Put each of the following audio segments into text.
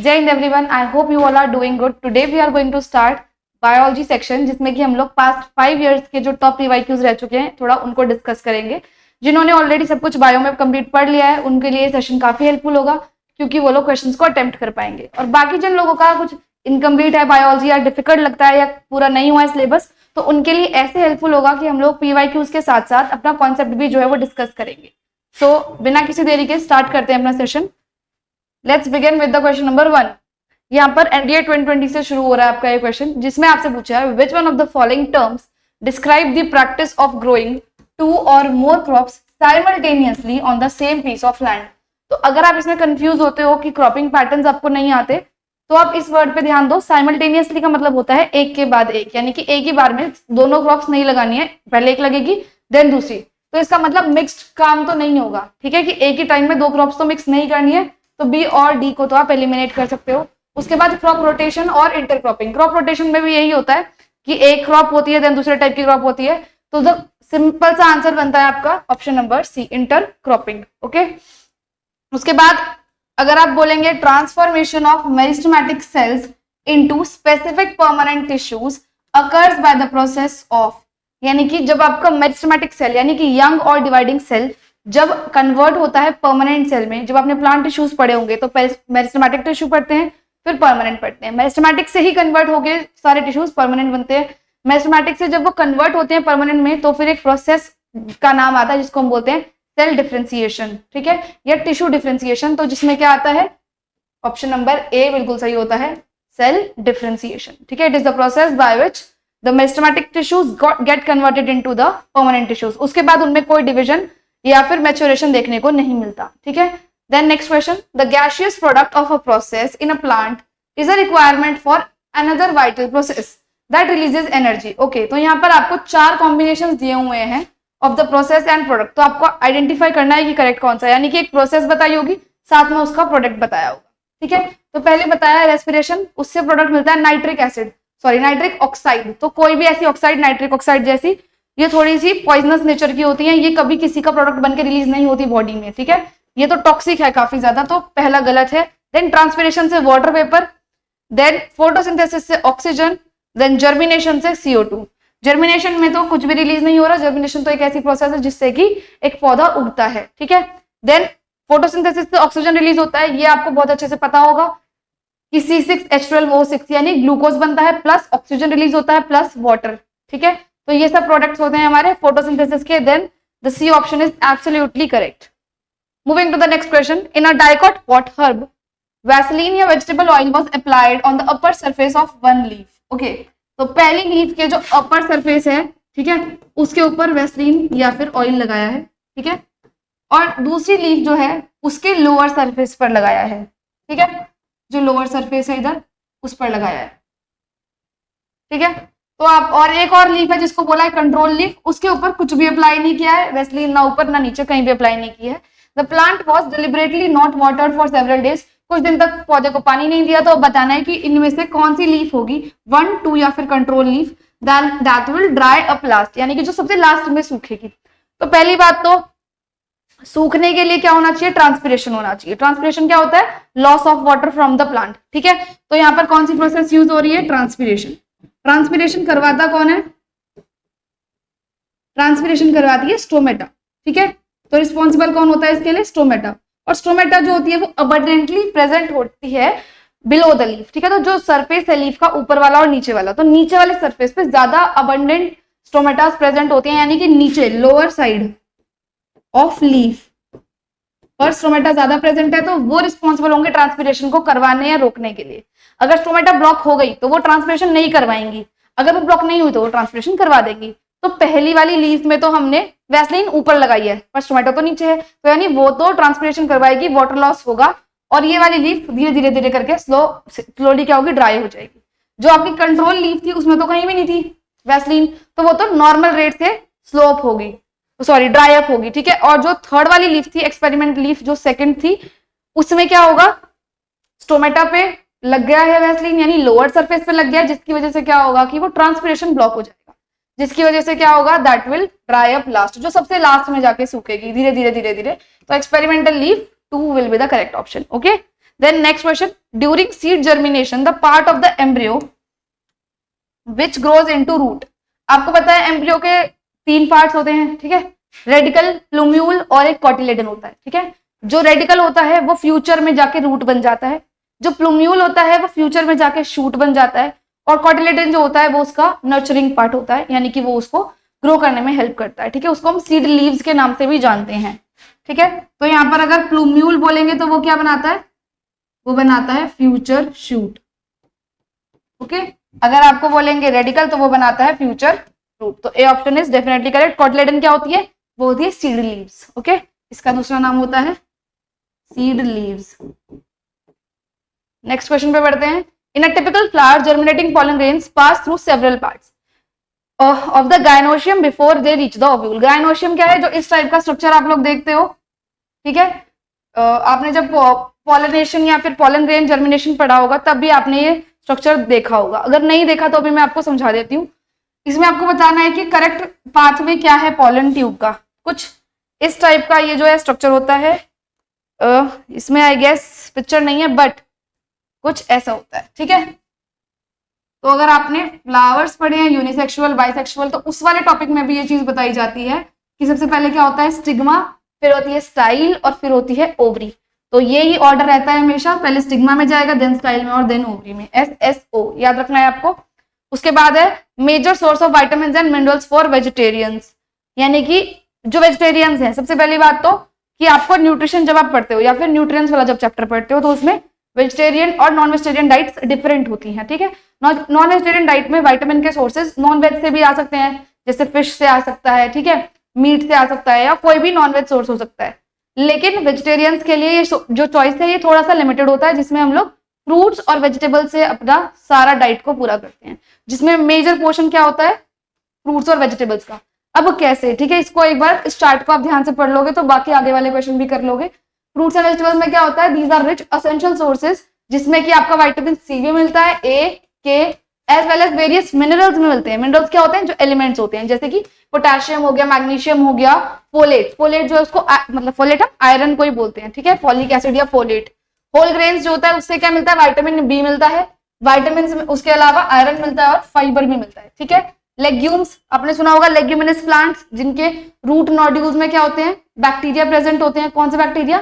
जय Hind everyone, I hope you all are doing good. Today we are going to start biology section, जिसमें कि हम लोग past 5 years के जो टॉप पीवाईक्यूज रह चुके हैं थोड़ा उनको डिस्कस करेंगे। जिन्होंने ऑलरेडी सब कुछ बायो में कंप्लीट पढ़ लिया है उनके लिए सेशन काफी हेल्पफुल होगा, क्योंकि वो लोग क्वेश्चंस को अटेम्प्ट कर पाएंगे। और बाकी जिन लोगों का कुछ इनकम्प्लीट है बायोलॉजी या डिफिकल्ट लगता है या पूरा नहीं हुआ है सिलेबस, तो उनके लिए ऐसे हेल्पफुल होगा कि हम लोग पीवाईक्यूज के साथ साथ अपना कॉन्सेप्ट भी जो है वो डिस्कस करेंगे। सो बिना किसी देरी के स्टार्ट करते हैं अपना session. Let's begin with the question number 1। यहाँ पर एनडीए 2020 से शुरू हो रहा है आपका ये क्वेश्चन, जिसमें आपसे पूछा है which one of the following terms describe the practice of growing 2 और more crops simultaneously on the same piece of land. तो अगर आप इसमें कंफ्यूज होते हो कि क्रॉपिंग पैटर्न्स आपको नहीं आते, तो आप इस वर्ड पे ध्यान दो। साइमल्टेनियसली का मतलब होता है एक के बाद एक, यानी कि एक ही बार में दोनों क्रॉप्स नहीं लगानी है, पहले एक लगेगी देन दूसरी। तो इसका मतलब मिक्स्ड काम तो नहीं होगा, ठीक है, कि एक ही टाइम में 2 क्रॉप्स तो मिक्स नहीं करनी है। तो बी और डी को तो आप एलिमिनेट कर सकते हो। उसके बाद क्रॉप रोटेशन और इंटरक्रॉपिंग। क्रॉप रोटेशन में भी यही होता है कि एक क्रॉप होती है देन दूसरे टाइप की क्रॉप होती है। तो द सिंपल सा आंसर बनता है आपका option number C, intercropping. Okay, उसके बाद अगर आप बोलेंगे transformation of meristematic cells into specific permanent tissues occurs by the process of, यानी कि जब आपका मेरिस्टेमेटिक सेल यानी कि यंग और डिवाइडिंग सेल जब कन्वर्ट होता है परमानेंट सेल में, जब आपने प्लांट टिश्यूज पढ़े होंगे तो मेरिस्टेमेटिक टिश्यू पढ़ते हैं फिर परमानेंट पढ़ते हैं। मेरिस्टेमेटिक से ही कन्वर्ट होके सारे टिश्यूज परमानेंट बनते हैं। मेरिस्टेमेटिक से जब वो कन्वर्ट होते हैं परमानेंट में, तो फिर एक प्रोसेस का नाम आता है जिसको हम बोलते हैं सेल डिफरेंशिएशन, ठीक है, या टिश्यू डिफरेंशिएशन। तो जिसमें क्या आता है, ऑप्शन नंबर ए बिल्कुल सही होता है, सेल डिफरेंशिएशन, ठीक है। It is the process by which the meristematic tissues get converted into the permanent tissues. उसके बाद उनमें कोई डिविजन या फिर मैच्योरेशन देखने को नहीं मिलता, ठीक है। Then next question, the gaseous product of a process in a plant is a requirement for another vital process that releases energy. Okay, तो यहाँ पर आपको 4 कॉम्बिनेशंस दिए हुए हैं of the process and product। तो आपको आइडेंटिफाई करना है कि करेक्ट कौन सा, यानी कि एक प्रोसेस बताई होगी साथ में उसका प्रोडक्ट बताया होगा, ठीक है। तो पहले बताया रेस्पिरेशन, उससे प्रोडक्ट मिलता है nitric acid, sorry nitric oxide. तो कोई भी ऐसी ऑक्साइड नाइट्रिक ऑक्साइड जैसी, ये थोड़ी सी पॉइजनस नेचर की होती है, ये कभी किसी का प्रोडक्ट बनकर रिलीज नहीं होती बॉडी में, ठीक है। ये तो टॉक्सिक है काफी ज्यादा, तो पहला गलत है। देन ट्रांसपिरेशन से वाटर वेपर, देन फोटोसिंथेसिस से ऑक्सीजन, देन जर्मिनेशन से CO2। जर्मिनेशन में तो कुछ भी रिलीज नहीं हो रहा, जर्मिनेशन तो एक ऐसी प्रोसेस है जिससे कि एक पौधा उगता है, ठीक है। देन फोटोसिंथेसिस से ऑक्सीजन रिलीज होता है, ये आपको बहुत अच्छे से पता होगा कि C6H12O6 यानी ग्लूकोज बनता है प्लस ऑक्सीजन रिलीज होता है प्लस वाटर, ठीक है। तो ये सब प्रोडक्ट्स होते हैं हमारे फोटोसिंथेसिस के। Then the C option is absolutely correct. Moving to the next question, in a dicot pot herb, Vaseline या vegetable oil was applied on the upper surface of one leaf. Okay, तो पहली leaf के जो upper surface है, ठीक है, उसके ऊपर वैसलीन या फिर ऑयल लगाया है, ठीक है, और दूसरी लीफ जो है उसके लोअर सरफेस पर लगाया है, ठीक है, जो लोअर सरफेस है इधर उस पर लगाया है, ठीक है। तो आप और एक और लीफ है जिसको बोला है कंट्रोल लीफ, उसके ऊपर कुछ भी अप्लाई नहीं किया है, वैसलीन ना ऊपर ना नीचे कहीं भी अप्लाई नहीं की है। The plant was deliberately not watered for several days. कुछ दिन तक पौधे को पानी नहीं दिया। तो बताना है कि इनमें से कौन सी लीफ होगी, 1, 2 या फिर control leaf, that will dry up last, यानी कि जो सबसे लास्ट में सूखेगी। तो पहली बात तो सूखने के लिए क्या होना चाहिए, ट्रांसपिरेशन होना चाहिए। ट्रांसपिरेशन क्या होता है, loss of water from the plant, ठीक है। तो यहाँ पर कौन सी प्रोसेस यूज हो रही है, ट्रांसपिरेशन। ट्रांसपिरेशन करवाता कौन है, ट्रांसपिरेशन करवाती है स्टोमेटा, ठीक है। तो रिस्पॉन्सिबल कौन होता है इसके लिए, स्टोमेटा। और स्टोमेटा जो होती है वो अबंडेंटली प्रेजेंट होती है बिलो द लीफ, ठीक है। तो जो सरफेस है लीफ का ऊपर वाला और नीचे वाला, तो नीचे वाले सरफेस पे ज्यादा अबंडेंट स्टोमेटास प्रेजेंट होती हैं, यानी कि नीचे लोअर साइड ऑफ लीफ पर स्टोमेटा ज्यादा प्रेजेंट है, तो वो रिस्पॉन्सिबल होंगे ट्रांसपिरेशन को करवाने या रोकने के लिए। अगर स्टोमेटा ब्लॉक हो गई तो वो ट्रांसपिरेशन नहीं करवाएंगी, अगर वो ब्लॉक नहीं हुई तो वो ट्रांसपिरेशन करवा देंगी। तो पहली वाली लीफ में तो हमने वैसलीन ऊपर लगाई है पर स्टोमेटो तो नीचे है, तो यानी वो तो ट्रांसपिरेशन करवाएगी, वाटर लॉस होगा, और ये वाली लीफ धीरे धीरे धीरे करके स्लोली क्या होगी, ड्राई हो जाएगी। जो आपकी कंट्रोल लीफ थी उसमें तो कहीं भी नहीं थी वैसलीन, तो वो तो नॉर्मल रेट से स्लोप होगी, सॉरी ड्राई अप होगी, ठीक है। और जो थर्ड वाली लीफ थी, एक्सपेरिमेंट लीफ जो सेकंड थी, उसमें क्या होगा, स्टोमेटा पे लग गया है वैसलीन, यानी लोअर सरफेस पे लग गया, जिसकी वजह से क्या होगा कि वो ट्रांसपिरेशन ब्लॉक हो जाएगा, जिसकी वजह से क्या होगा, that will dry up last, जो सबसे लास्ट में जाके सूखेगी धीरे धीरे धीरे धीरे। तो experimental leaf 2 will be the correct option. Okay, then next question, during seed germination the part of the embryo which grows into root. आपको पता है एम्ब्रियो के 3 पार्ट्स होते हैं, ठीक है, रेडिकल, प्लूम्यूल और एक कॉटिलेडन होता है, ठीक है। जो रेडिकल होता है वो फ्यूचर में जाके रूट बन जाता है, जो प्लूम्यूल होता है वो फ्यूचर में जाके शूट बन जाता है, और कॉटिलेडन जो होता है वो उसका नर्चरिंग पार्ट होता है, यानी कि वो उसको ग्रो करने में हेल्प करता है, ठीक है। उसको हम सीड लीव्स के नाम से भी जानते हैं, ठीक है। तो यहाँ पर अगर प्लूम्यूल बोलेंगे तो वो क्या बनाता है, वो बनाता है फ्यूचर शूट, ओके। अगर आपको बोलेंगे रेडिकल तो वो बनाता है फ्यूचर रूट। तो A option is definitely correct. Cotyledon क्या होती है, वो होती है सीड लीव्स, ओके। इसका दूसरा नाम होता है सीड लीव्स। नेक्स्ट क्वेश्चन पे बढ़ते हैं। In a typical flower germinating pollen grains pass through several parts of the gynoecium before they reach the ovule। gynoecium क्या है, जो इस टाइप का स्ट्रक्चर आप लोग देखते हो, ठीक है। आपने जब पॉलिनेशन या फिर pollen grain जर्मिनेशन पढ़ा होगा तब भी आपने ये स्ट्रक्चर देखा होगा, अगर नहीं देखा तो अभी मैं आपको समझा देती हूँ। इसमें आपको बताना है कि करेक्ट पाथवे क्या है पॉलन ट्यूब का। कुछ इस टाइप का ये जो है स्ट्रक्चर होता है, इसमें आई गेस पिक्चर नहीं है बट कुछ ऐसा होता है, ठीक है। तो अगर आपने फ्लावर्स पढ़े हैं यूनिसेक्सुअल, बाइसेक्सुअल, तो उस वाले टॉपिक में भी ये चीज बताई जाती है कि सबसे पहले क्या होता है स्टिग्मा, फिर होती है स्टाइल और फिर होती है ओवरी। तो ये ही ऑर्डर रहता है हमेशा, पहले स्टिग्मा में जाएगा, देन स्टाइल में और देन ओवरी में, SSO याद रखना है आपको। उसके बाद है major source of vitamins and minerals for vegetarians, यानी कि जो वेजिटेरियंस हैं, सबसे पहली बात तो कि आपको न्यूट्रिशन जब आप पढ़ते हो या फिर न्यूट्रिएंट्स वाला जब चैप्टर पढ़ते हो तो उसमें वेजिटेरियन और नॉन वेजिटेरियन डाइट्स डिफरेंट होती हैं, ठीक है। नॉन वेजिटेरियन डाइट में विटामिन के सोर्सेज नॉन वेज से भी आ सकते हैं, जैसे फिश से आ सकता है, ठीक है, मीट से आ सकता है, या कोई भी नॉन वेज सोर्स हो सकता है। लेकिन वेजिटेरियंस के लिए ये जो चॉइस है ये थोड़ा सा लिमिटेड होता है, जिसमें हम लोग फ्रूट्स और वेजिटेबल से अपना सारा डाइट को पूरा करते हैं, जिसमें मेजर पोर्शन क्या होता है फ्रूट्स और वेजिटेबल्स का। अब कैसे, ठीक है, इसको एक बार इस चार्ट को आप ध्यान से पढ़ लोगे तो बाकी आगे वाले क्वेश्चन भी कर लोगे। फ्रूट्स एंड वेजिटेबल्स में क्या होता है, these are rich essential sources, जिसमें कि आपका विटामिन सी भी मिलता है, A K as well as various minerals में मिलते हैं। मिनरल्स क्या होते हैं, जो एलिमेंट्स होते हैं, जैसे कि पोटेशियम हो गया, मैग्नीशियम हो गया, फोलेट, फोलेट जो है उसको मतलब फोलेट हम आयरन को ही बोलते हैं, ठीक है, फॉलिक एसिड या फोलेट। होल ग्रेन्स जो होता है उससे क्या मिलता है, विटामिन बी मिलता है, विटामिन उसके अलावा आयरन मिलता है और फाइबर भी मिलता है, ठीक है। लेग्यूम्स आपने सुना होगा, लेग्यूमिनस प्लांट्स जिनके रूट नोड्यूल्स में क्या होते हैं, बैक्टीरिया प्रेजेंट होते हैं। कौन से बैक्टीरिया,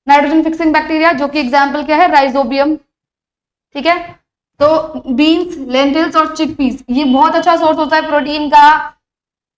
नाइट्रोजन फिक्सिंग बैक्टीरिया, जो कि एग्जाम्पल क्या है, राइजोबियम, ठीक है। तो बीन्स, लेंटिल्स और चिकपीस ये बहुत अच्छा सोर्स होता है प्रोटीन का,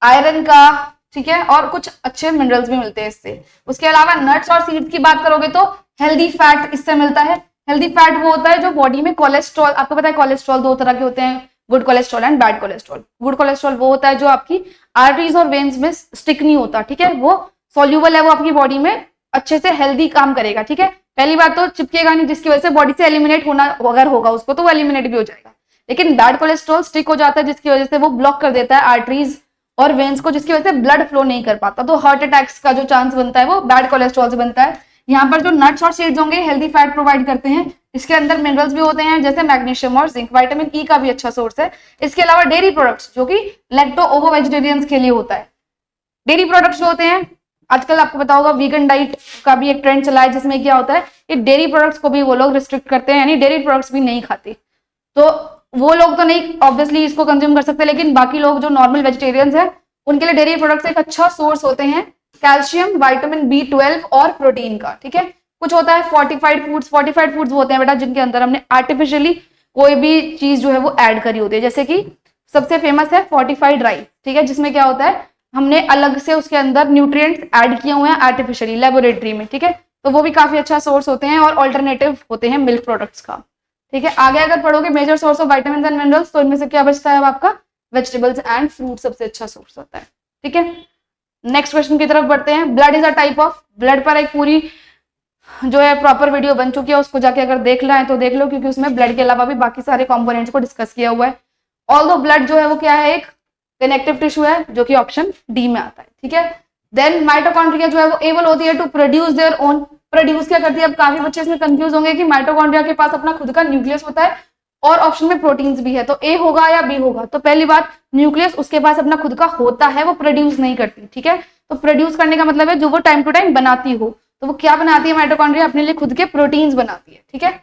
आयरन का, ठीक है, और कुछ अच्छे मिनरल्स भी मिलते हैं इससे। उसके अलावा नट्स और सीड्स की बात करोगे तो हेल्दी फैट इससे मिलता है। हेल्दी फैट वो होता है जो बॉडी में कोलेस्ट्रॉल, आपको पता है कोलेस्ट्रॉल 2 तरह के होते हैं, good cholesterol and bad cholesterol. Good cholesterol वो होता है जो आपकी आर्टरीज और वेन्स में स्टिक नहीं होता, ठीक है, वो सॉल्यूबल है, वो आपकी बॉडी में अच्छे से हेल्दी काम करेगा, ठीक है। पहली बात तो चिपकेगा नहीं, जिसकी वजह से बॉडी से एलिमिनेट होना अगर होगा उसको तो वो एलिमिनेट भी हो जाएगा। लेकिन बैड कोलेस्ट्रॉल स्टिक हो जाता है, जिसकी वजह से वो ब्लॉक कर देता है आर्टरीज और वेन्स को, जिसकी वजह से ब्लड फ्लो नहीं कर पाता, तो हार्ट अटैक्स का जो चांस बनता है वो बैड कोलेस्ट्रॉल से बनता है। यहाँ पर जो नट्स और सीड्स होंगे हेल्दी फैट प्रोवाइड करते हैं, इसके अंदर मिनरल्स भी होते हैं जैसे मैग्नीशियम और जिंक, विटामिन ई का भी अच्छा सोर्स है। इसके अलावा डेयरी प्रोडक्ट्स जो कि लैक्टो ओवो वेजिटेरियंस के लिए होता है। डेयरी प्रोडक्ट्स जो होते हैं, आजकल आपको पता होगा वीगन डाइट का भी एक ट्रेंड चला है, जिसमें क्या होता है कि डेयरी प्रोडक्ट्स को भी वो लोग रिस्ट्रिक्ट करते हैं, यानी डेयरी प्रोडक्ट्स भी नहीं खाते। तो वो लोग तो नहीं ऑब्वियसली इसको कंज्यूम कर सकते, लेकिन बाकी लोग जो नॉर्मल वेजिटेरियंस है उनके लिए डेयरी प्रोडक्ट्स एक अच्छा सोर्स होते हैं कैल्शियम, विटामिन B12 और प्रोटीन का, ठीक है। कुछ होता है फोर्टिफाइड फूड्स, फोर्टिफाइड फूड्स होते हैं बेटा जिनके अंदर हमने आर्टिफिशियली कोई भी चीज जो है वो ऐड करी होती है, जैसे कि सबसे फेमस है फोर्टिफाइड राइस, ठीक है, जिसमें क्या होता है हमने अलग से उसके अंदर न्यूट्रिएंट्स ऐड किए हुए हैं आर्टिफिशियली लेबोरेटरी में, ठीक है। तो वो भी काफी अच्छा सोर्स होते हैं और ऑल्टरनेटिव होते हैं मिल्क प्रोडक्ट्स का, ठीक है। आगे अगर पढ़ोगे major source of vitamin and minerals, तो इनमें से क्या बचता है अब आपका वेजिटेबल्स एंड फ्रूट सबसे अच्छा सोर्स होता है, ठीक है। नेक्स्ट क्वेश्चन की तरफ बढ़ते हैं। Blood is a type of, blood पर एक पूरी जो है प्रॉपर वीडियो बन चुकी है, उसको जाके अगर देखना है तो देख लो, क्योंकि उसमें ब्लड के अलावा भी बाकी सारे कंपोनेंट्स को डिस्कस किया हुआ है। ऑल्दो ब्लड जो है वो क्या है, एक कनेक्टिव टिश्यू है, जो कि ऑप्शन डी में आता है, ठीक है। देन माइटोकॉन्ड्रिया जो है वो एबल होती है to produce their own, produce क्या करती है, अब काफी बच्चे इसमें कंफ्यूज होंगे कि माइटोकॉन्ड्रिया के पास अपना खुद का न्यूक्लियस होता है और ऑप्शन में प्रोटीन्स भी है, तो ए होगा या बी होगा। तो पहली बात, न्यूक्लियस उसके पास अपना खुद का होता है, वो प्रोड्यूस नहीं करती, ठीक है। तो प्रोड्यूस करने का मतलब है जो वो टाइम टू टाइम बनाती हो। तो वो क्या बनाती है माइटोकॉन्ड्रिया, अपने लिए खुद के प्रोटीन्स बनाती है, ठीक है।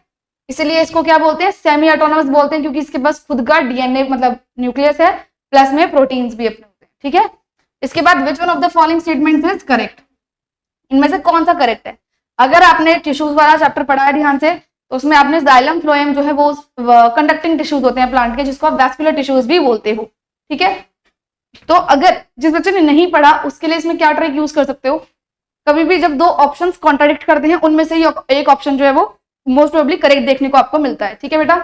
इसलिए इसको क्या बोलते हैं, सेमी ऑटोनोमस बोलते हैं, क्योंकि इसके पास खुद का डीएनए मतलब न्यूक्लियस है, प्लस में प्रोटीन्स भी अपने होते हैं, ठीक है। इसके बाद विच one of the following statements is correct, इनमें से कौन सा करेक्ट है। अगर आपने टिश्यूज वाला चैप्टर पढ़ा है ध्यान से, तो उसमें आपने जाइलम फ्लोएम जो है वो कंडक्टिंग टिश्यूज होते हैं प्लांट के, जिसको आप वैस्कुलर टिश्यूज भी बोलते हो, ठीक है। तो अगर जिस बच्चे ने नहीं पढ़ा उसके लिए इसमें क्या ट्रिक यूज कर सकते हो, कभी भी जब दो ऑप्शंस कॉन्ट्राडिक्ट करते हैं उनमें से ही एक ऑप्शन जो है वो मोस्ट प्रोबेबली करेक्ट देखने को आपको मिलता है, ठीक है बेटा।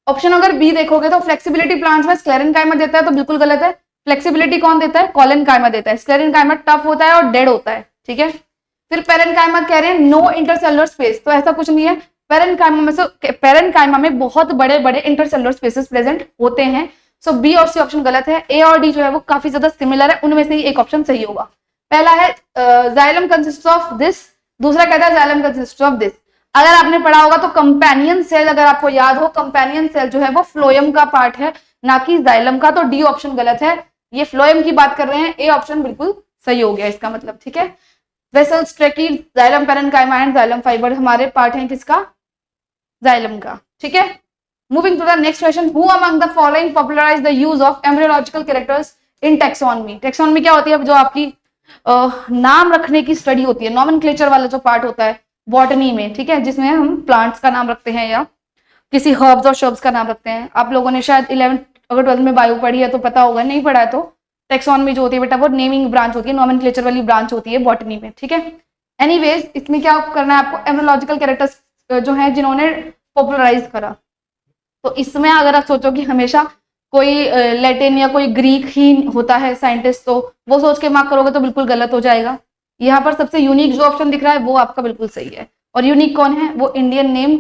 ऑप्शन अगर बी देखोगे तो फ्लेक्सिबिलिटी प्लांट्स में स्क्लेरेनकाइमा देता है, तो बिल्कुल गलत है। फ्लेक्सिबिलिटी कौन देता है, कॉलेनकाइमा देता है। स्क्लेरेनकाइमा टफ होता है और डेड होता है, ठीक है। फिर पेरेनकाइमा कह रहे हैं नो इंटरसेलुलर स्पेस, तो ऐसा कुछ नहीं है। पेरेनकाइमा में बहुत बड़े बड़े इंटरसेलुलर स्पेसेस प्रेजेंट होते हैं। सो बी और सी ऑप्शन गलत है। ए और डी जो है वो काफी ज्यादा सिमिलर है, उनमें से ही एक ऑप्शन सही होगा। पहला है जाइलम कंसिस्ट ऑफ दिस, दूसरा कहता है जाइलम कंसिस्ट ऑफ दिस। अगर आपने पढ़ा होगा तो कंपेनियन सेल, अगर आपको याद हो, कंपेनियन सेल जो है वो फ्लोएम का पार्ट है, ना कि जाइलम का, तो डी ऑप्शन गलत है। ये फ्लोएम की बात कर रहे हैं, ए ऑप्शन बिल्कुल सही हो गया इसका मतलब, ठीक है। Vessels, tracheids, xylem parenchyma and xylem fibre हमारे पार्ट हैं किसका, जाइलम का, ठीक है। Moving to the next question, who among the following popularised the use of embryological characters in taxonomy. Taxonomy क्या होती है, जो आपकी नाम रखने की स्टडी होती है, नॉमेनक्लेचर वाला जो पार्ट होता है बॉटनी में, ठीक है, जिसमें हम प्लांट्स का नाम रखते हैं या किसी हर्ब्स और शर्ब्स का नाम रखते हैं। आप लोगों ने शायद 11th अगर 12th में बायो पढ़ी है तो पता होगा, नहीं पढ़ा है तो टैक्सोनॉमी जो होती है बेटा वो नेमिंग ब्रांच होती है, नॉमेनक्लेचर वाली ब्रांच होती है बॉटनी में, ठीक है। एनीवेज इसमें क्या करना है आपको, एम्ब्रियोलॉजिकल कैरेक्टर्स जो है जिन्होंने पॉपुलराइज करा, तो इसमें अगर आप सोचो कि हमेशा कोई लैटिन या कोई ग्रीक ही होता है साइंटिस्ट, तो वो सोच के मार्क करोगे तो बिल्कुल गलत हो जाएगा। यहाँ पर सबसे यूनिक जो ऑप्शन दिख रहा है वो आपका बिल्कुल सही है। और यूनिक कौन है, वो Indian name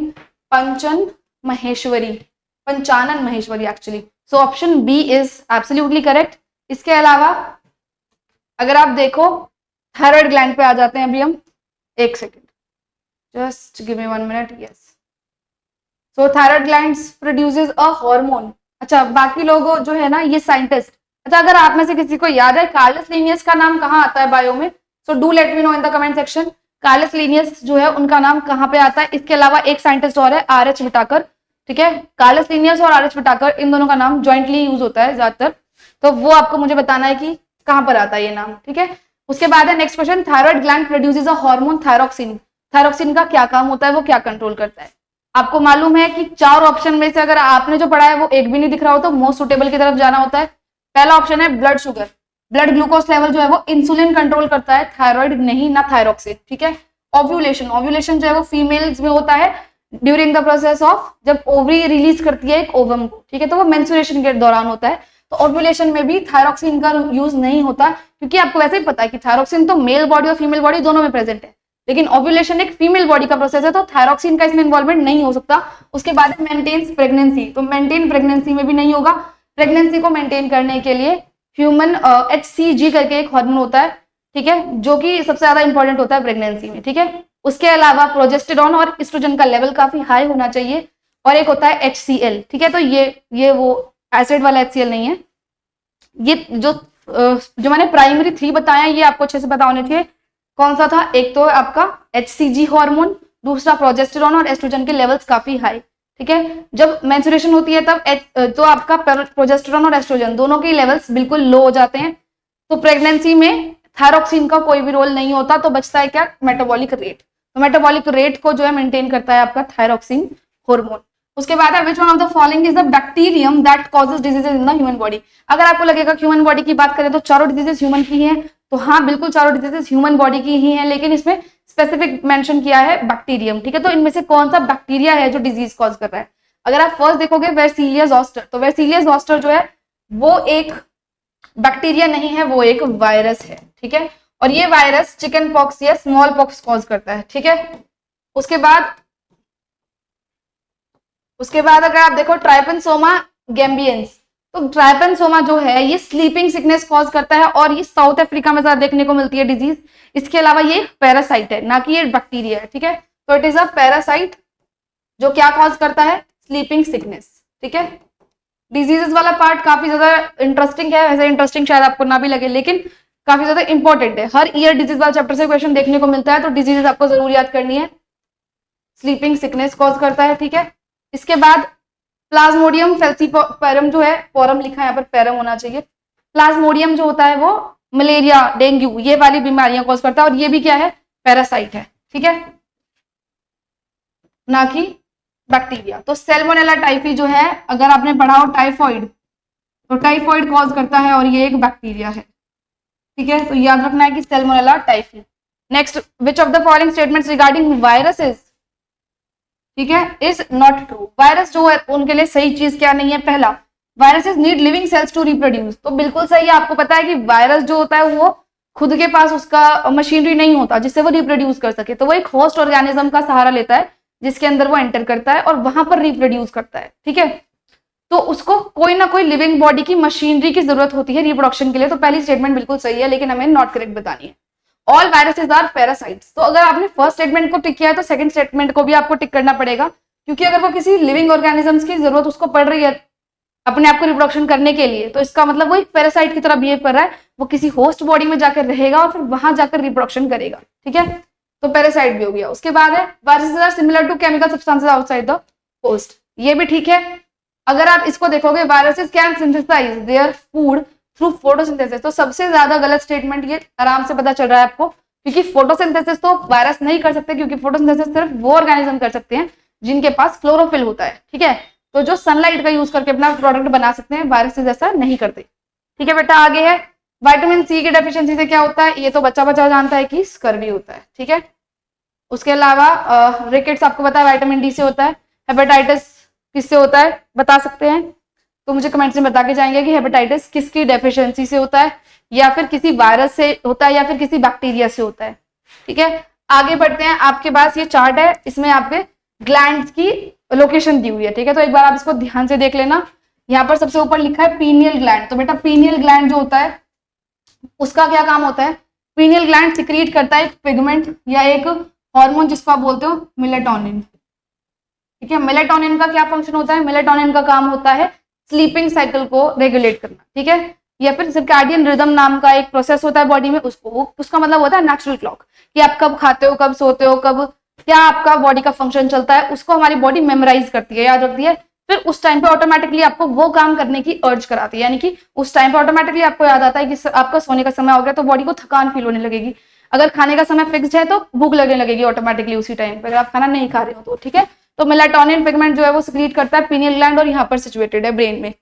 Panchan Maheshwari, Panchanan Maheshwari actually. So option B is absolutely correct. इसके अलावा अगर आप देखो थायराइड ग्लैंड पे आ जाते हैं अभी हम, एक second, just give me 1 minute, yes. So thyroid glands produces a hormone. अच्छा, बाकी लोगों जो है ना ये साइंटिस्ट, अच्छा अगर आप में से किसी को याद है कार्लस लिनियस का नाम कहाँ आता है बायो में, so do let me know in the comment section, Carolus Linnaeus जो है उनका नाम कहाँ पे आता है। इसके अलावा एक साइंटिस्ट और है आर.एच. विटाकर, ठीक है। कार्लस लिनियस और आर.एच. विटाकर इन दोनों का नाम ज्वाइंटली यूज होता है ज्यादातर, तो वो आपको मुझे बताना है कि कहाँ पर आता है ये नाम, ठीक है। उसके बाद है next question, thyroid gland produces a hormone thyroxine. Thyroxine का क्या काम होता है, वो क्या कंट्रोल करता है। आपको मालूम है कि 4 ऑप्शन में से अगर आपने जो पढ़ा है वो एक भी नहीं दिख रहा हो तो मोस्ट सुटेबल की तरफ जाना होता है। पहला ऑप्शन है blood sugar, blood glucose level जो है वो इंसुलिन कंट्रोल करता है, थायराइड नहीं, ना थायरोक्सिन, ठीक है। ओव्यूलेशन, ओव्यूलेशन जो है वो फीमेल्स में होता है ड्यूरिंग द प्रोसेस ऑफ, जब ओवरी रिलीज करती है एक ओवम को, ठीक है, तो वो मेंस्ट्रुएशन के दौरान होता है। तो ओव्यूलेशन में भी थायरोक्सिन का यूज नहीं होता, क्योंकि आपको वैसे ही पता है कि थायरोक्सिन तो मेल बॉडी और फीमेल बॉडी दोनों में प्रेजेंट है, लेकिन ओव्यूलेशन एक फीमेल बॉडी का प्रोसेस है, तो थायरोक्सिन का इसमें इन्वॉल्वमेंट नहीं हो सकता। उसके बाद मेंटेन्स प्रेगनेंसी, तो मेंटेन प्रेगनेंसी में भी नहीं होगा। प्रेगनेंसी को मेंटेन करने के लिए ह्यूमन HCG करके एक हार्मोन होता है, ठीक है, जो कि सबसे ज्यादा इंपॉर्टेंट होता है प्रेगनेंसी में, ठीक है। उसके अलावा प्रोजेस्टेरॉन और एस्ट्रोजन का लेवल काफी हाई होना चाहिए, और एक होता है HCl, ठीक है। तो ये वो एसिड वाला HCl नहीं है, ये जो मैंने प्राइमरी 3 बताया ये आपको अच्छे से पता होने चाहिए। कौन सा था, एक तो आपका HCG हार्मोन, दूसरा प्रोजेस्टेरॉन और एस्ट्रोजन के लेवल्स काफी हाई, ठीक है। जब मेंस्ट्रुएशन होती है तब तो आपका प्रोजेस्टेरॉन और एस्ट्रोजन दोनों के लेवल्स बिल्कुल लो हो जाते हैं, तो प्रेगनेंसी में थायरोक्सिन का कोई भी रोल नहीं होता, तो बचता है क्या, मेटाबॉलिक रेट। तो मेटाबॉलिक रेट को जो है मेंटेन करता है आपका थायरोक्सिन हार्मोन। उसके बाद है which one of the following is the bacterium that causes diseases in the human body. अगर आपको लगेगा कि ह्यूमन बॉडी की बात करें तो चारों डिजीजेज ह्यूमन की हैं, तो हाँ बिल्कुल चारों डिजीजेज ह्यूमन बॉडी की ही हैं, लेकिन इसमें स्पेसिफिक मेंशन किया है बैक्टीरियम, ठीक है। तो इनमें से कौन सा बैक्टीरिया है जो डिजीज कॉज कर रहा है। अगर आप फर्स्ट देखोगे वेर्सीलिया जोस्टर, तो वेर्सीलिया जोस्टर जो है वो एक बैक्टीरिया नहीं है, वो एक वायरस है, ठीक है। और ये वायरस चिकन पॉक्स या स्मॉल पॉक्स कॉज करता है, ठीक है। उसके बाद अगर आप देखो ट्राइपेनसोमा गैम्बियंस, तो ट्राइपेनसोमा जो है ये स्लीपिंग सिकनेस कॉज करता है, और ये साउथ अफ्रीका में ज्यादा देखने को मिलती है डिजीज। इसके अलावा ये पैरासाइट है, ना कि ये बैक्टीरिया है, ठीक है। तो इट इज अ पैरासाइट जो क्या कॉज करता है, स्लीपिंग सिकनेस, ठीक है। डिजीजेस वाला पार्ट काफी ज्यादा इंटरेस्टिंग है, वैसे इंटरेस्टिंग शायद आपको ना भी लगे, लेकिन काफी ज्यादा इंपॉर्टेंट है, हर ईयर डिजीज वाला चैप्टर से क्वेश्चन देखने को मिलता है, तो डिजीजेस आपको जरूर याद करनी है। स्लीपिंग सिकनेस कॉज करता है, ठीक है। इसके बाद प्लाज्मोडियम फेल्सीपोरम जो है, पोरम लिखा है यहाँ पर, पैरम होना चाहिए। प्लाज्मोडियम जो होता है वो मलेरिया, डेंगू, ये वाली बीमारियां कॉज करता है, और ये भी क्या है, पैरासाइट है, ठीक है, ना कि बैक्टीरिया। तो सैल्मोनेला टाइफी जो है, अगर आपने पढ़ा हो टाइफॉइड, तो टाइफॉइड कॉज करता है और ये एक बैक्टीरिया है, ठीक है। तो याद रखना है कि Salmonella typhi. Next, which of the following statements regarding viruses, ठीक है, इज नॉट ट्रू। वायरस जो है उनके लिए सही चीज क्या नहीं है, पहला, viruses need living cells to reproduce, तो बिल्कुल सही है। आपको पता है कि वायरस जो होता है वो खुद के पास उसका मशीनरी नहीं होता जिससे वो रिप्रोड्यूस कर सके, तो वो एक होस्ट ऑर्गेनिज्म का सहारा लेता है जिसके अंदर वो एंटर करता है और वहां पर रिप्रोड्यूस करता है, ठीक है। तो उसको कोई ना कोई लिविंग बॉडी की मशीनरी की जरूरत होती है रिप्रोडक्शन के लिए, तो पहली स्टेटमेंट बिल्कुल सही है, लेकिन हमें नॉट करेक्ट बतानी है। ऑल वायरसेस आर पैरासाइट्स, तो अगर आपने फर्स्ट स्टेटमेंट को टिक किया है तो सेकंड स्टेटमेंट को भी आपको टिक करना पड़ेगा, क्योंकि अगर वो किसी लिविंग ऑर्गेनिजम्स की जरूरत उसको पड़ रही है अपने आप को रिप्रोडक्शन करने के लिए, तो इसका मतलब वो एक पैरासाइट की तरह बिहेव कर रहा है, वो किसी होस्ट बॉडी में जाकर रहेगा और फिर वहां जाकर रिप्रोडक्शन करेगा, ठीक है। तो पैरासाइट भी हो गया। उसके बाद है viruses are similar to chemical substances outside the host, ये भी ठीक है। अगर आप इसको देखोगे, viruses can synthesise their food through photosynthesis, तो सबसे ज्यादा गलत स्टेटमेंट ये आराम से पता चल रहा है आपको, क्योंकि फोटोसिंथेसिस तो वायरस नहीं कर सकते, क्योंकि फोटोसिंथेसिस सिर्फ वो ऑर्गेनिज्म कर सकते हैं जिनके पास क्लोरोफिल होता है, ठीक है। तो जो सनलाइट का यूज करके अपना प्रोडक्ट बना सकते हैं, वायरसेस ऐसा नहीं करते, ठीक है बेटा। आगे है विटामिन सी की डेफिशिएंसी से क्या होता है, ये तो बच्चा बच्चा जानता है कि स्कर्वी होता है, ठीक है। उसके अलावा रिकेट्स आपको पता है विटामिन डी से होता है। हेपेटाइटिस किससे होता है बता सकते हैं, तो मुझे कमेंट्स में बता के जाएंगे कि हेपेटाइटिस किसकी डेफिशिएंसी से होता है, या फिर किसी वायरस से होता है, या फिर किसी बैक्टीरिया से होता है, ठीक है। आगे बढ़ते हैं, आपके पास ये चार्ट है, इसमें आपके ग्लैंड्स की लोकेशन दी हुई है, ठीक है। तो एक बार आप इसको ध्यान से देख लेना। यहाँ पर सबसे ऊपर लिखा है पीनियल ग्लैंड, तो बेटा पीनियल ग्लैंड जो होता है उसका क्या काम होता है, पीनियल ग्लैंड सिक्रीट करता है एक पिगमेंट या एक हार्मोन जिसको आप बोलते हो मेलेटोनिन, ठीक है। मेलेटोनिन का क्या फंक्शन होता है, मेलेटोनिन का काम होता है स्लीपिंग साइकिल को रेगुलेट करना, ठीक है। या फिर सर्कैडियन रिदम नाम का एक प्रोसेस होता है बॉडी में, उसका मतलब होता है नेचुरल क्लॉक, कि आप कब खाते हो, कब सोते हो, कब क्या आपका बॉडी का फंक्शन चलता है, उसको हमारी बॉडी मेमोराइज करती है, याद रखती है। फिर उस टाइम पे ऑटोमेटिकली आपको वो काम करने की अर्ज कराती है, यानी कि उस टाइम पे ऑटोमेटिकली आपको याद आता है कि आपका सोने का समय हो गया, तो बॉडी को थकान फील होने लगेगी। अगर खाने का समय फिक्स्ड है तो भूख लगने लगेगी ऑटोमेटिकली उसी टाइम पे, अगर आप खाना नहीं खा रहे हो तो, ठीक है। तो मेलाटोनिन पिगमेंट जो है वो सिक्रीट करता है पीनियल ग्लैंड, और यहाँ पर सिचुएटेड है ब्रेन में।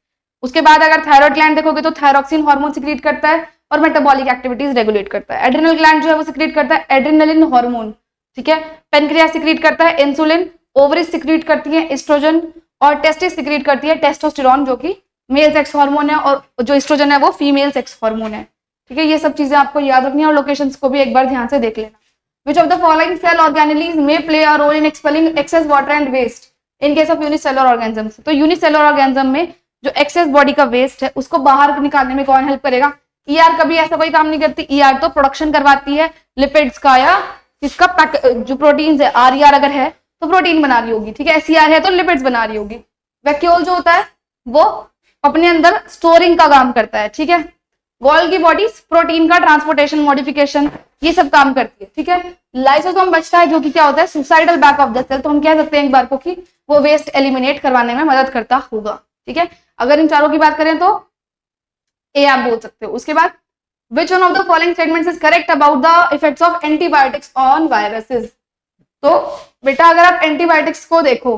उसके बाद अगर थायराइड ग्लैंड देखोगे तो थायरॉक्सिन हार्मोन सिक्रीट करता है और मेटाबॉलिक एक्टिविटीज रेगुलेट करता है। एड्रिनल ग्लैंड जो है वो सिक्रीट करता है एड्रिनलिन हार्मोन, ठीक है। पेनक्रियास सिक्रीट करता है इंसुलिन, ओवरीज सिक्रीट करती है एस्ट्रोजन, और टेस्टिस सिक्रीट करती है टेस्टोस्टेरोन, जो कि मेल सेक्स हार्मोन है, और जो एस्ट्रोजन है वो फीमेल सेक्स हार्मोन है, ठीक है। ये सब चीजें आपको याद रखनी है, और लोकेशंस को भी एक बार ध्यान से देख लेना। Which of the following cell organelles may play a role in expelling excess water and waste in case of unicellular organisms? तो यूनिसेलुलर ऑर्गेनिज्म में जो एक्सेस बॉडी का वेस्ट है उसको बाहर निकालने में कौन हेल्प करेगा, ईआर कभी ऐसा कोई काम नहीं करती। ईआर तो प्रोडक्शन करवाती है लिपिड्स का या किसका, जो प्रोटीन है, आर अगर है तो प्रोटीन बना रही होगी, ठीक है। एसईआर है तो लिपिड्स बना रही होगी। वैक्यूल जो होता है वो अपने अंदर स्टोरिंग का काम करता है, ठीक है। गोल्गी बॉडीज प्रोटीन का ट्रांसपोर्टेशन, मॉडिफिकेशन, ये सब काम करती है, ठीक है। लाइसोसोम बचता है जो कि क्या होता है, suicidal bag of the cell, तो हम कह सकते हैं एक बार को कि वो वेस्ट एलिमिनेट करवाने में मदद करता होगा, ठीक है। अगर इन चारों की बात करें तो ए आप बोल सकते हो। उसके बाद विच one of the following statements is correct about the effects of antibiotics on viruses? तो बेटा अगर आप एंटीबायोटिक्स को देखो,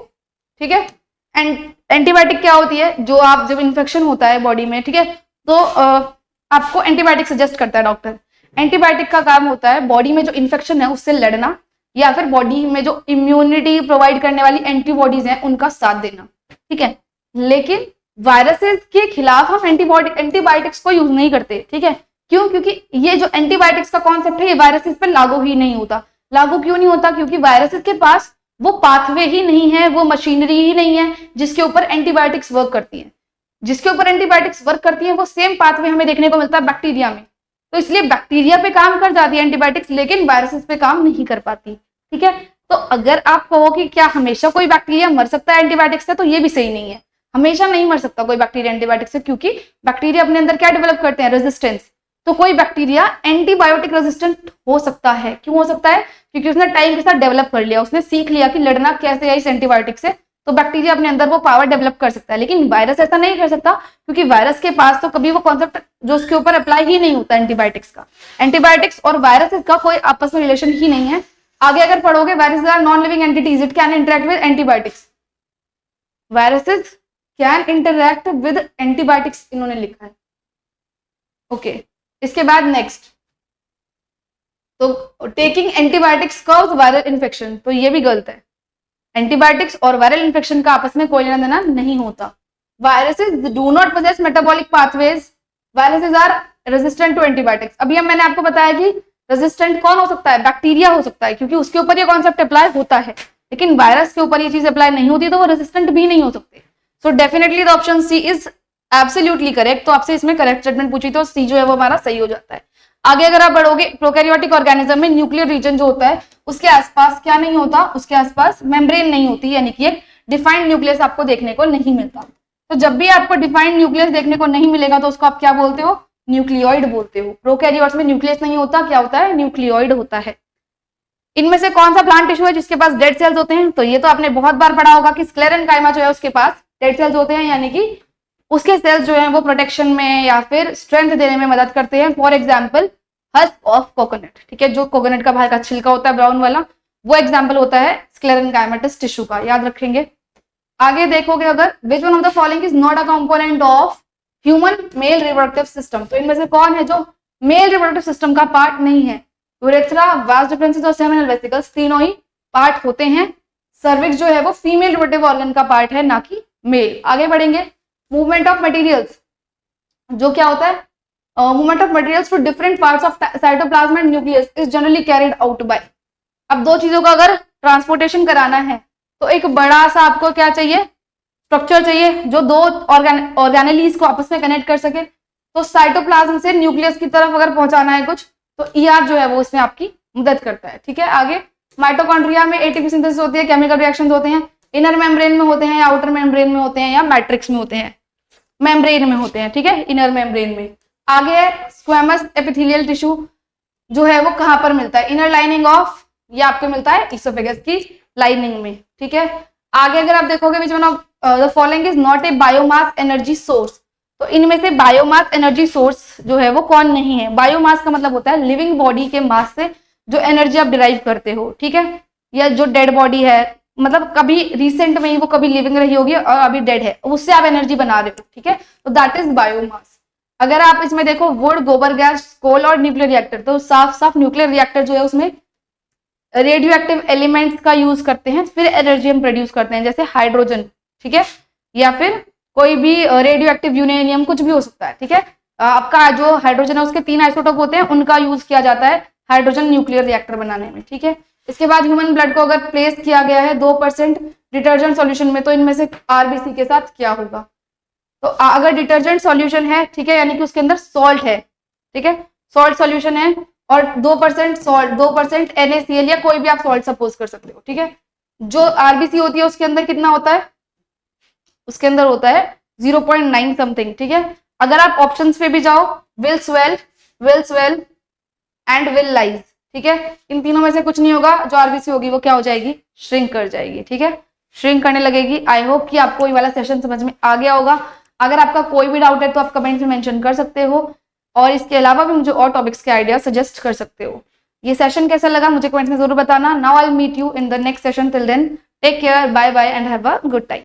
ठीक है, एंटीबायोटिक क्या होती है, जो आप जब इन्फेक्शन होता है बॉडी में, ठीक है, तो आपको एंटीबायोटिक सजेस्ट करता है डॉक्टर। एंटीबायोटिक का काम होता है बॉडी में जो इन्फेक्शन है उससे लड़ना, या फिर बॉडी में जो इम्यूनिटी प्रोवाइड करने वाली एंटीबॉडीज हैं उनका साथ देना, ठीक है। लेकिन वायरसेस के खिलाफ हम एंटीबायोटिक्स को यूज नहीं करते, ठीक है। क्यों? क्योंकि ये जो एंटीबायोटिक्स का कॉन्सेप्ट है ये वायरसेस पर लागू ही नहीं होता। लागू क्यों नहीं होता? क्योंकि वायरसेस के पास वो पाथवे ही नहीं है, वो मशीनरी ही नहीं है जिसके ऊपर एंटीबायोटिक्स वर्क करती है। जिसके ऊपर एंटीबायोटिक्स वर्क करती है वो सेम पाथवे हमें देखने को मिलता है बैक्टीरिया में। तो इसलिए बैक्टीरिया पे काम कर जाती है एंटीबायोटिक्स, लेकिन वायरसेस पे काम नहीं कर पाती, ठीक है। तो अगर आप कहो कि क्या हमेशा कोई बैक्टीरिया मर सकता है एंटीबायोटिक्स से, तो ये भी सही नहीं है। हमेशा नहीं मर सकता कोई बैक्टीरिया एंटीबायोटिक्स से, क्योंकि बैक्टीरिया अपने अंदर क्या डेवलप करते हैं, रेजिस्टेंस। तो कोई बैक्टीरिया एंटीबायोटिक रेजिस्टेंट हो सकता है। क्यों हो सकता है? क्योंकि उसने टाइम के साथ डेवलप कर लिया, उसने सीख लिया कि लड़ना कैसे है इस एंटीबायोटिक से, तो बैक्टीरिया अपने अंदर वो पावर डेवलप कर सकता है। लेकिन वायरस ऐसा नहीं कर सकता, क्योंकि वायरस के पास तो कभी वो कॉन्सेप्ट जो उसके ऊपर अप्लाई ही नहीं होता एंटीबायोटिक्स का। एंटीबायोटिक्स और वायरसेस का कोई आपस में रिलेशन ही नहीं है। आगे अगर पढ़ोगे, viruses are non living entities, it can interact with antibiotics. Viruses can interact with antibiotics, इन्होंने लिखा है। ओके, इसके बाद नेक्स्ट, तो taking antibiotics cause viral infection, तो ये भी गलत है। एंटीबायोटिक्स और वायरल इन्फेक्शन का आपस में कोई लेना देना नहीं होता। Viruses do not possess metabolic pathways, viruses are resistant to antibiotics. अभी हम मैंने आपको बताया कि रेजिस्टेंट कौन हो सकता है? बैक्टीरिया हो सकता है, क्योंकि उसके ऊपर ये कॉन्सेप्ट अप्लाई होता है। लेकिन वायरस के ऊपर ये चीज अप्लाई नहीं होती, तो वो रेजिस्टेंट भी नहीं हो सकते। So definitely the option C is absolutely correct. तो आपसे इसमें करेक्ट स्टेटमेंट पूछी तो सी जो है वो हमारा सही हो जाता है। आगे अगर आप बढ़ोगे, प्रोकैरियोटिक ऑर्गेनिज्म में न्यूक्लियर रीजन जो होता है उसके आसपास क्या नहीं होता? उसके आसपास मेम्ब्रेन नहीं होती, यानी कि एक डिफाइंड न्यूक्लियस आपको देखने को नहीं मिलता। तो जब भी आपको डिफाइंड न्यूक्लियस देखने को नहीं मिलेगा तो उसको आप क्या बोलते हो? न्यूक्लियोइड बोलते हो। प्रोकैरियोट्स में न्यूक्लियस नहीं होता, क्या होता है? न्यूक्लियोइड होता है। इनमें से कौन सा प्लांट टिश्यू है जिसके पास डेड सेल्स होते हैं? तो ये तो आपने बहुत बार पढ़ा होगा कि स्क्लेरेन्काइमा जो है उसके पास डेड सेल्स होते हैं, यानी कि उसके सेल्स जो है वो प्रोटेक्शन में या फिर स्ट्रेंथ देने में मदद करते हैं। For example husk of coconut, ठीक है, जो कोकोनट का बाहर का छिलका होता है ब्राउन वाला, वो एग्जाम्पल होता है स्क्लेरेन्काइमेटस टिश्यू का, याद रखेंगे। आगे देखोगे अगर, विच one of the following is not a component of human male reproductive system, तो इनमें से कौन है जो मेल रिप्रोडक्टिव सिस्टम का पार्ट नहीं है? यूरेथ्रा, वास डिफरेंसेस और सेमिनल वेसिकल्स, तीनों ही पार्ट होते हैं। सर्विक्स जो है वो फीमेल रिप्रोडक्टिव ऑर्गन का पार्ट है, ना कि मेल। आगे बढ़ेंगे, मूवमेंट ऑफ मटेरियल्स, जो क्या होता है? Movement of materials to different parts of cytoplasm and nucleus is generally carried out by. अब दो चीजों का अगर ट्रांसपोर्टेशन कराना है तो एक बड़ा सा आपको क्या चाहिए? स्ट्रक्चर चाहिए जो दो ऑर्गेनेलीज को आपस में कनेक्ट कर सके। तो साइटोप्लाज्म से न्यूक्लियस की तरफ अगर पहुंचाना है कुछ, तो ईआर जो है वो इसमें आपकी मदद करता है। ठीक है, आगे माइटोकॉन्ड्रिया में एटीपी सिंथेसिस होती है, केमिकल रिएक्शंस होते हैं, इनर मेम्ब्रेन में होते हैं या आउटर मेम्ब्रेन में होते हैं या मैट्रिक्स में होते हैं? मेम्ब्रेन में होते हैं, ठीक है, इनर मेम्ब्रेन में। आगे है स्क्वेमस एपिथेलियल टिश्यू, जो है वो कहां पर मिलता है? इनर लाइनिंग ऑफ, ये आपको मिलता है इसोफेगस की लाइनिंग में। ठीक है, आगे अगर आप देखोगे विच one of the following is not a biomass energy source, तो इनमें से बायोमास एनर्जी सोर्स जो है वो कौन नहीं है? बायोमास का मतलब होता है लिविंग बॉडी के मास से जो एनर्जी आप डिराइव करते हो, ठीक है, या जो डेड बॉडी है, मतलब कभी रिसेंट में ही वो कभी लिविंग रही होगी और अभी डेड है, उससे आप एनर्जी बना रहे हो, ठीक है, तो दैट इज बायोमास। अगर आप इसमें देखो वुड, गोबर गैस, कोल और न्यूक्लियर रिएक्टर, तो साफ साफ न्यूक्लियर रिएक्टर जो है उसमें रेडियो एक्टिव एलिमेंट्स का यूज करते हैं, फिर एनर्जी हम प्रोड्यूस करते हैं, जैसे हाइड्रोजन, ठीक है, या फिर कोई भी रेडियो एक्टिव यूरेनियम, कुछ भी हो सकता है। ठीक है, आपका जो हाइड्रोजन है उसके 3 आइसोटोप होते हैं, उनका यूज किया जाता है हाइड्रोजन न्यूक्लियर रिएक्टर बनाने में। ठीक है, इसके बाद ह्यूमन ब्लड को अगर प्लेस किया गया है 2% डिटर्जेंट सॉल्यूशन में, तो इनमें से आरबीसी के साथ क्या होगा? तो अगर डिटर्जेंट सॉल्यूशन है, ठीक है, यानी कि उसके अंदर सॉल्ट है, ठीक है, सॉल्ट सॉल्यूशन है और 2% सॉल्ट, 2% NaCl या कोई भी आप सॉल्ट सपोज कर सकते हो। ठीक है, जो आरबीसी होती है उसके अंदर कितना होता है? उसके अंदर होता है 0.9 समथिंग। ठीक है, अगर आप ऑप्शंस पे भी जाओ, will swell and will lies, ठीक है, इन तीनों में से कुछ नहीं होगा, जो आरबीसी होगी वो क्या हो जाएगी? श्रिंक कर जाएगी। ठीक है, श्रिंक करने लगेगी। आई होप कि आपको ये वाला सेशन समझ में आ गया होगा। अगर आपका कोई भी डाउट है तो आप कमेंट में मेंशन कर सकते हो और इसके अलावा भी मुझे और टॉपिक्स के आइडिया सजेस्ट कर सकते हो। ये सेशन कैसा लगा मुझे कमेंट्स में जरूर बताना। Now I will meet you in the next session, till then take care, bye bye and have a good time.